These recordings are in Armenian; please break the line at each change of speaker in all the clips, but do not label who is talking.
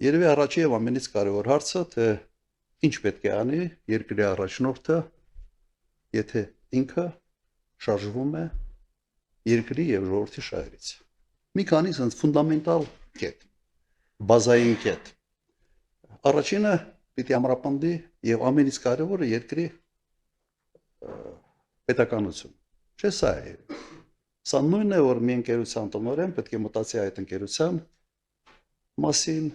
Երևի առաջի եւ ամենից կարևոր հարցը թե ինչ պետք է անի երկրի առաջնորդը, եթե ինքը շարժվում է երկրի եւ ժողովրդի շահերից։ Մի քանի sense ֆունդամենտալ կետ, բազային կետ։ Առաջինը պիտի ամրապնդի եւ ամենից կարևորը երկրի պետականություն։ Չէ՞ սա է։ Սա նույնն է, որ մի ընկերության տնօրեն պետք է մտածի այդ ընկերության մասին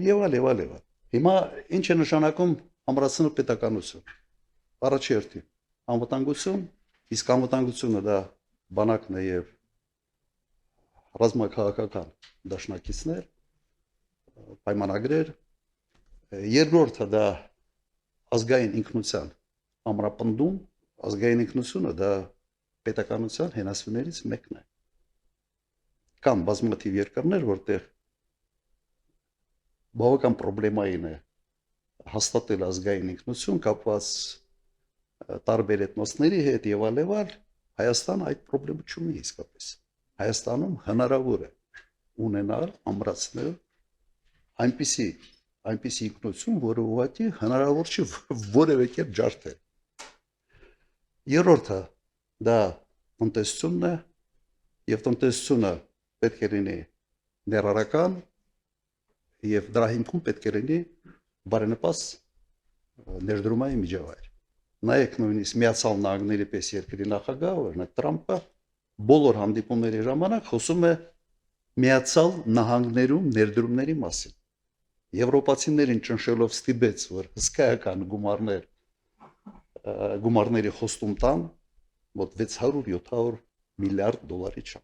եւ այլ։ Հիմա ինչ է նշանակում ամրացնել պետականություն։ Առաջի հերթին անվտանգություն, իսկ անվտանգությունը դա բանակն է եւ ռազմաքաղաքական դաշնակիցներ, պայմանագրեր, երկրորդը դա ազգային ինքնության ամրապնդում, ազգային ինքնությունը դա պետականության հենասյուներից մեկն է։ Կան բազմաթիվ երկրներ, որտեղ բավական պրոբլեմային է հաստատել ազգային ինքնություն կապված տարբեր էթնոսների հետ եւ այլ, Հայաստանը այդ պրոբլեմը չունի իսկապես։ Հայաստանում հնարավոր է ունենալ, ամրացնել այնպիսի ինքնություն, որը ուղղակի հնարավոր չի որևէ կերպ ջարդել։ Երրորդը դա տնտեսությունն է եւ տնտեսությունը պետք է լինի ներառական եւ դրա հիմքում պետք է լինի բարենպաստ ներդրումային միջավայր։ Նայեք նույնիսկ Միացյալ Նահանգների պես երկրի նախագահ, օրինակ Տրամպը, բոլոր հանդիպումների ժամանակ խոսում է Միացյալ Նահանգներում ներդրումների մասին։ Եվրոպացիներին ճնշելով ստիպեց, որ հսկայական գումարների խոստում տան, մոտ 600-700 միլիարդ դոլարի չափ։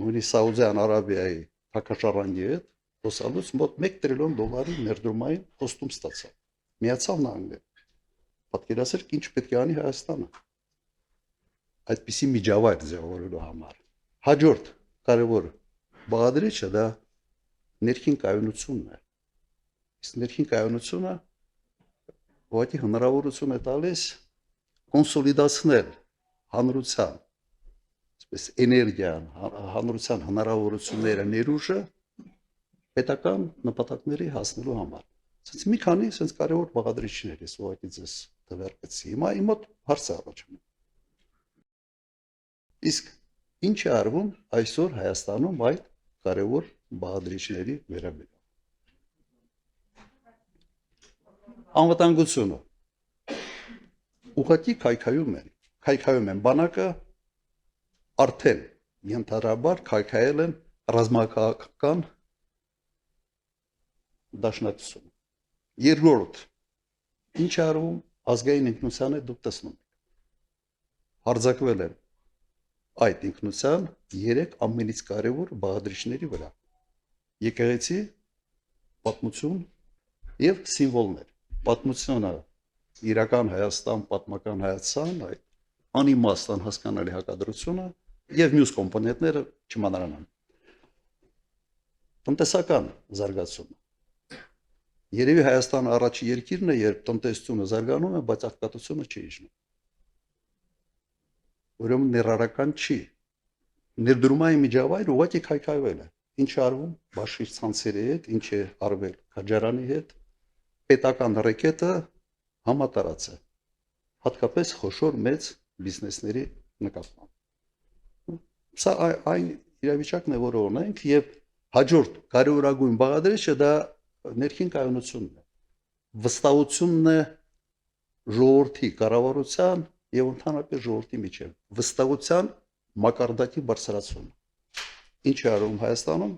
Նույնիսկ Սաուդյան Արաբիայի Թակաշարանի հետ խոսալուց մոտ 1 տրիլիոն դոլարի ներդրումային խոստում ստացավ։ Միացյալ Նահանգները պատկերացրեք ինչ պետք է անի Հայաստանը այդպիսի միջավայր ձևավորելու համար։ Հաջորդ կարևոր բաղադրիչը դա ներքին կայունությունն է։ Իսկ ներքին կայունությունը ուղղակի հնարավորություն է տալիս կոնսոլիդացնել հանրության, այսպես էներգիան, հանրության հնարավորությունները, ներուժը պետական նպատակների հասնելու համար։ Սենց մի քանի սենց կարևոր բաղադրիչներ ես ուղղակի ձեզ դվերկեցի։ Հիմա իմ մոտ հարց է առաջանում։ Իսկ ինչ է արվում այսօր Հայաստանում այդ կարևոր բաղադրիչների վերաբերյալ։ Անվտանգությունը ուղղակի քայքայում են բանակը արդեն ենթադրաբար քայքայել են ռազմաքաղաքական դաշնակցությունը։ Երկրորդ, ինչ արվում ազգային ինքնության հետ դուք տեսնում եք։ Հարձակվել են այդ ինքնության 3 ամենից կարևոր բաղադրիչների վրա։ Եկեղեցի, պատմություն եւ սիմվոլներ։ Պատմությունը իրական Հայաստան, պատմական Հայաստան, այդ անիմաստ անհասկանալի հակադրությունը եւ մյուս կոմպոնենտները չմանրանան։ Տնտեսական զարգացումը։ Երևի Հայաստանը առաջի երկիրն է, երբ տնտեսությունը զարգանում է, բայց աղքատությունը չի իջնում։ Ուրեմն ներառական չի։ Ներդրումային միջավայրը ուղղակի քայքայվել է։ Ինչ արվում Բաշխի ցանցերի հետ, ինչ է արվել Քաջարանի հետ, պետական ռեկետը համատարած է։ Հատկապես խոշոր մեծ բիզնեսների նկատմամբ։ Սա այն իրավիճակն է, որը ունենք եւ հաջորդ կարևորագույն բաղադրիչը դա ներքին կայունությունն է։ Վստահությունն է ժողովրդի կառավարության եւ ընդհանրապես ժողովրդի միջեւ։ Վստահության մակարդակի բարձրացումը։ Ինչ է արվում Հայաստանում։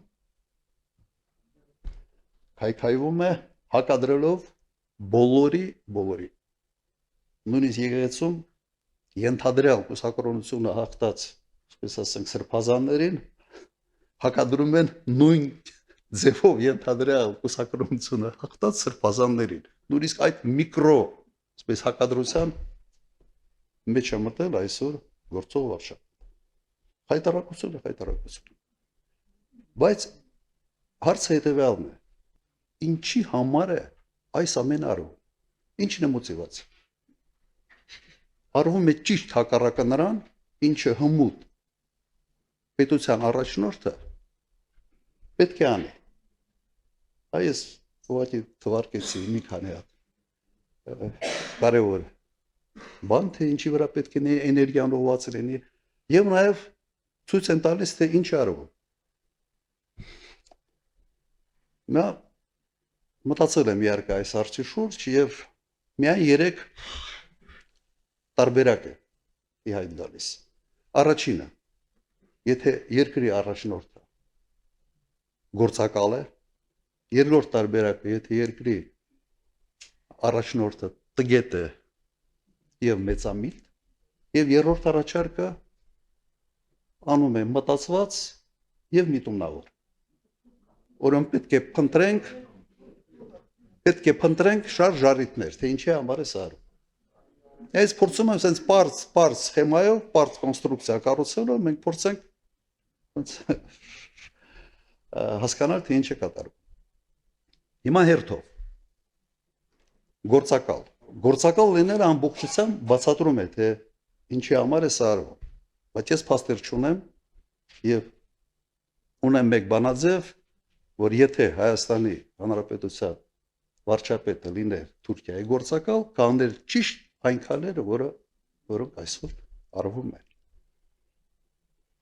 Քայքայվում է հակադրելով բոլորի։ Նույնիսկ եկեղեցում ենթադրյալ կուսակրոնությունը հաղթած, այսպես ասենք, սրբազաններին հակադրում են նույն ձևով ենթադրյալ կուսակրոնությունը հաղթած սրբազաններին։ Նույնիսկ այդ միկրո, այսպես հակադրության մեջ է մտել այսօր գործող վարչապետ։ Խայտարակություն։ Բայց հարցը հետևյալն է. ինչի համար է այս ամենը արվում։ Ինչն է մոտիվացիան։ Արվում է ճիշտ հակառակը նրան, ինչը հմուտ պետության առաջնորդը պետք է անի։ Այս ուղղակի թվարկեցի մի քանի հատ կարևոր բան, թե ինչի վրա պետք է էներգիան ուղղված լինի, եւ նաեւ ցույց են տալիս, թե ինչ արվում։ Նա մտածել եմ իհարկե այս հարցի շուրջ եւ միայն 3 տարբերակ է հայտ տալիս։ Առաջինը, եթե երկրի առաջնորդը գործակալ է, երկրորդ տարբերակը, եթե երկրի առաջնորդը տգետ է եւ մեծամիտ, եւ երրորդ առաջարկը անում է մտածված եւ միտումնավոր։ Որոնք պետք է փնտրենք շարժ ժառիթներ, թե ինչի համար է սա արվում։ Այս փորձում եմ sense parts սխեմայով, parts կոնստրուկցիա կառուցելով մենք փորձենք հասկանալ, թե ինչ է կատարվում։ Հիմա հերթով գործակալ լինելը ամբողջությամբ բացատրում է, թե ինչի համար է սա արվում։ Բայց ես փաստեր չունեմ եւ ունեմ մեկ բանաձև, որ եթե Հայաստանի Հանրապետության վարչապետը լիներ Թուրքիայի գործակալ, կաներ ճիշտ այն քայլերը, որոնք այսօր արվում են։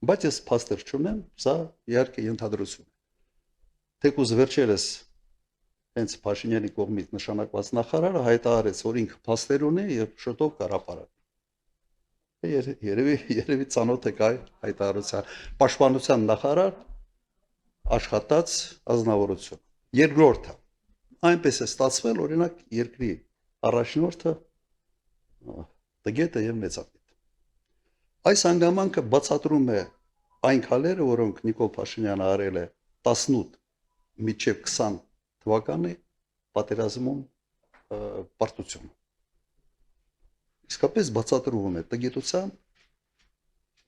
Բայց ես փաստեր չունեմ, սա իհարկե ենթադրություն է։ Թեկուզ վերջերս հենց Փաշինյանի կողմից նշանակված նախարարը հայտարարեց, որ ինքը փաստեր ունի եւ շուտով կհրապարակի։ Երևի ցանոթ եք այ հայտարարության։ Պաշտպանության նախարար աշխատած ազնվորություն։ Երկրորդը, այնպես է ստացվել, օրինակ, երկրի առաջնորդը տգետ է եւ մեծամիտ։ Այս հանգամանքը բացատրում է այն քայլերը, որոնք Նիկոլ Փաշինյանը արել է 18 մինչև 20 թվականի պատերազմում պարտություն։ Իսկապես բացատրվում է տգետության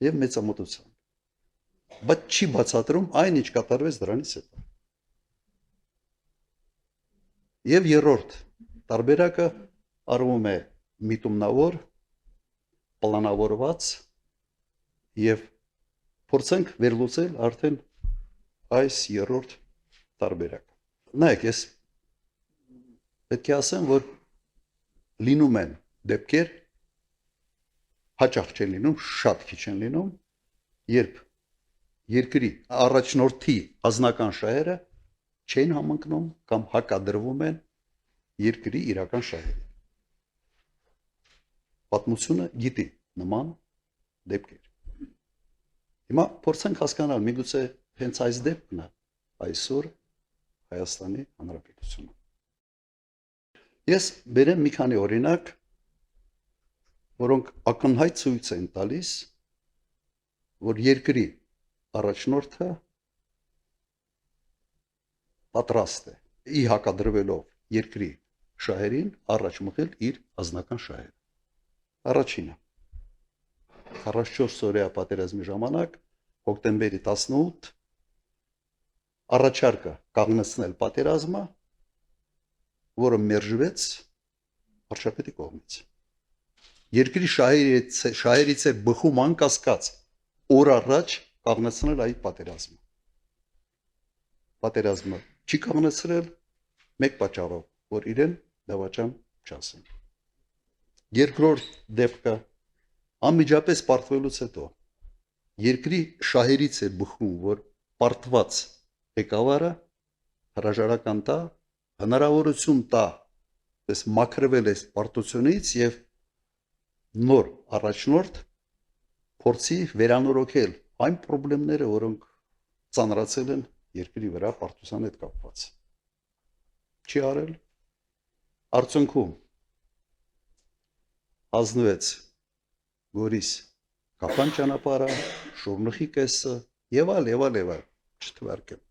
եւ մեծամտության։ Բայց չի բացատրում այն, ինչ կատարվեց դրանից հետո։ Եվ երրորդ տարբերակը արվում է միտումնավոր, պլանավորված եւ փորձենք վերլուծել արդեն այս երրորդ տարբերակը։ Նայեք, ես պետք է ասեմ, որ լինում են դեպքեր, հաճախ չեն լինում, շատ քիչ են լինում, երբ երկրի առաջնորդի ազնական շահերը չեն համընկնում կամ հակադրվում են երկրի իրական շահերին։ Պատմությունը գիտի նման դեպքեր։ Հիմա փորձենք հասկանալ, միգուցե հենց այս դեպքն է այսօր Հայաստանի Հանրապետությունում։ Ես բերեմ մի քանի օրինակ, որոնք ակնհայտ ցույց են տալիս, որ երկրի առաջնորդը պատրաստ է ի հակադրվելով երկրի շահերին առաջ մղել իր ազնական շահերը։ Առաջինը 44 օրյա պատերազմի ժամանակ հոկտեմբերի 18 առաջարկը կանգնեցնել պատերազմը, որը մերժվեց վարչապետի կողմից։ Երկրի շահերից է բխում անկասկած օր առաջ կանգնեցնել այդ պատերազմը։ Պատերազմը չի կանգնեցրել մեկ պատճառով, որ իրեն դավաճան չասեն։ Երկրորդ դեպքը անմիջապես պարտվելուց հետո երկրի շահերից է բխում, որ պարտված ղեկավարը հրաժարական տա, հնարավորություն տա, պես մաքրվել է պարտությունից եւ նոր առաջնորդ փորձի վերանորոգել այն խնդիրները, որոնք ծանրացել են երկրի վրա պարտության հետ կապված։ Չի արել։ Արդյունքում ազնվեց Գորիս Կապան ճանապարհը, Շորնուխի կեսը եւ այլ չթվարկեմ։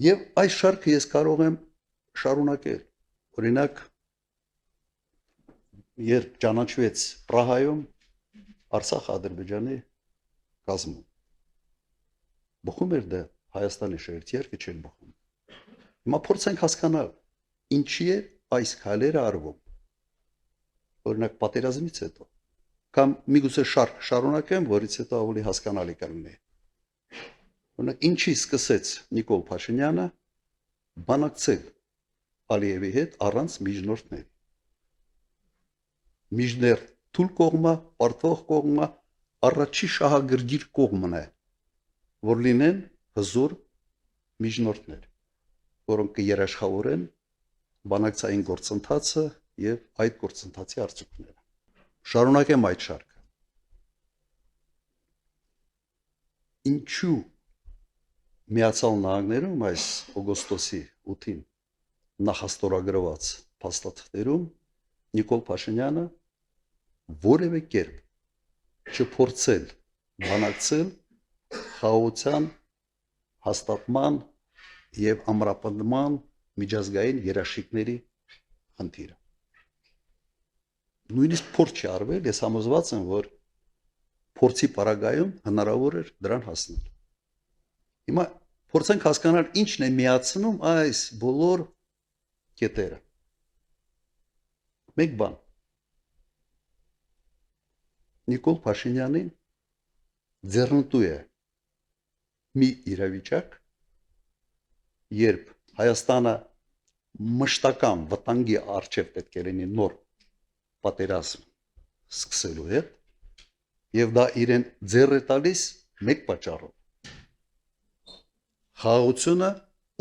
Եվ այս շարքը ես կարող եմ շարունակել։ Օրինակ, երբ ճանաչվեց Պրահայում Արցախ-Ադրբեջանի կազմում, բխում էր դա Հայաստանի շերտի երկը չեն բխում։ Հիմա փորձենք հասկանալ, ինչի է այս քայլերը արվում։ Օրինակ պատերազմից հետո, կամ միգուցե շարք շարունակեմ, որից հետո ավելի հասկանալի կլինի։ Օրինակ ինչի սկսեց Նիկոլ Փաշինյանը բանակցել Ալիևի հետ առանց միջնորդների։ Միջներ թույլ կողմը, պարտվող կողմը առաջի շահագրգիռ կողմն է, որ լինեն հզոր միջնորդներ, որոնք կերաշխավորեն բանակցային գործընթացը եւ այդ գործընթացի արդյունքները։ Շարունակեմ այդ շարքը։ Ինչու Միացյալ Նահանգներում այս օգոստոսի 8-ին նախաստորագրված փաստաթղթերում Նիկոլ Փաշինյանը որևէ կերպ չփորձել բանակցել խաղաղության հաստատման եւ ամրապնդման միջազգային երաշխիքների խնդիրը։ Նույնիսկ փորձ չի արվել, ես համոզված եմ, որ փորձի պարագայում հնարավոր էր դրան հասնել։ Հիմա փորձենք հասկանալ ինչն է միացնում այս բոլոր կետերը։ Մեկ բան։ Նիկոլ Փաշինյանին ձեռնտու է մի իրավիճակ, երբ Հայաստանը մշտական վտանգի առջև պետք է լինի նոր պատերազմ սկսելու հետ, եւ դա իրեն ձեռ է տալիս մեկ պատճառով։ Խաղաղությունը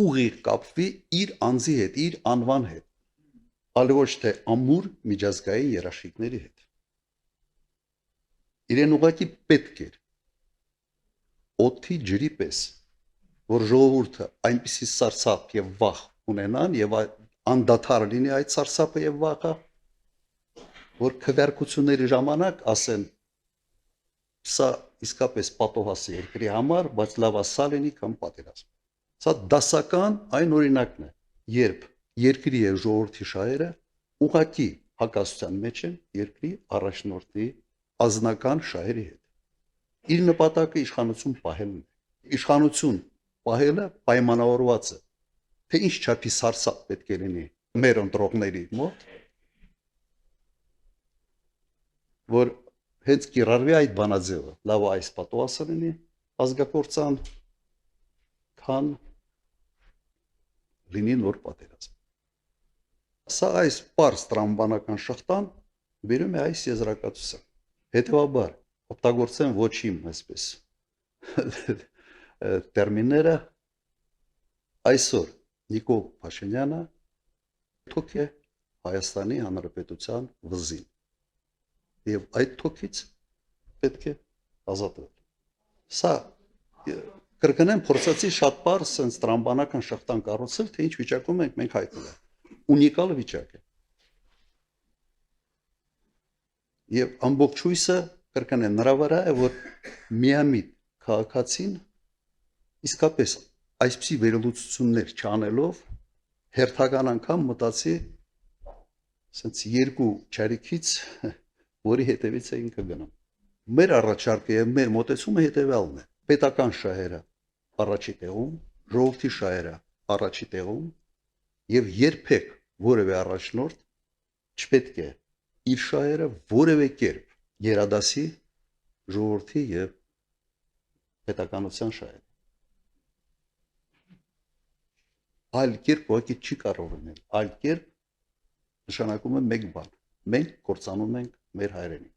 ուղիղ կապվի իր անձի հետ, իր անվան հետ, այլ ոչ թե ամուր միջազգային երաշխիքների հետ։ Իրեն ուղղակի պետք էր օդի ջրի պես, որ ժողովուրդը այնպիսի սարսափ եւ վախ ունենան եւ անդադար լինի այդ սարսափը եւ վախը, որ քվեարկությունների ժամանակ ասեն սա իսկապես պատոհաս է երկրի համար, բայց լավ է սա լինի կամ պատերազմ։ Սա դասական այն օրինակն է, երբ երկրի եւ ժողովրդի շահերը ուղղակի հակասության մեջ են երկրի առաջնորդի ազնական շահերի հետ։ Իր նպատակը իշխանություն պահելն է։ Իշխանություն պահելը պայմանավորված է, թե ինչ չափի սարսափ պետք է լինի մեր ընտրողների մոտ, որ հենց կիրառվի այդ բանաձևը, լավ այս պատոհասը լինի ազգակործան, քան լինի նոր պատերազմ։ Սա այս պարզ տրամաբանական շղթան բերում է այս եզրակացության։ Հետևաբար օգտագործեն ոչ իմ այսպես տերմինները, այսօր Նիկոլ Փաշինյանը թոք է Հայաստանի Հանրապետության վզին եւ այդ թոքից պետք է ազատվել։ Սա կրկնեմ, փորձեցի շատ բարձ sense տրամաբանական շղթան կառուցել, թե ինչ վիճակում ենք մենք հայտնվել։ Ունիկալ վիճակ է։ Եվ ամբողջ հույսը կրկնեմ նրա վրա է, որ միամիտ քաղաքացին իսկապես այսպիսի վերլուծություններ չանելով հերթական անգամ մտածի sense երկու չարիքից, որի հետևից է ինքը գնում։ Մեր առաջարկը եւ մեր մոտեցումը հետեւյալն է. պետական շահերը առաջի տեղում, ժողովրդի շահերը առաջի տեղում եւ երբեք որևէ առաջնորդ չպետք է իր շահերը որևէ կերպ գերադասի ժողովրդի եւ պետականության շահերը։ Այլ կերպ ոքի չի կարող լինել, այլ կերպ նշանակում է մեկ բան. մենք կործանում ենք մեր հայրենիքը։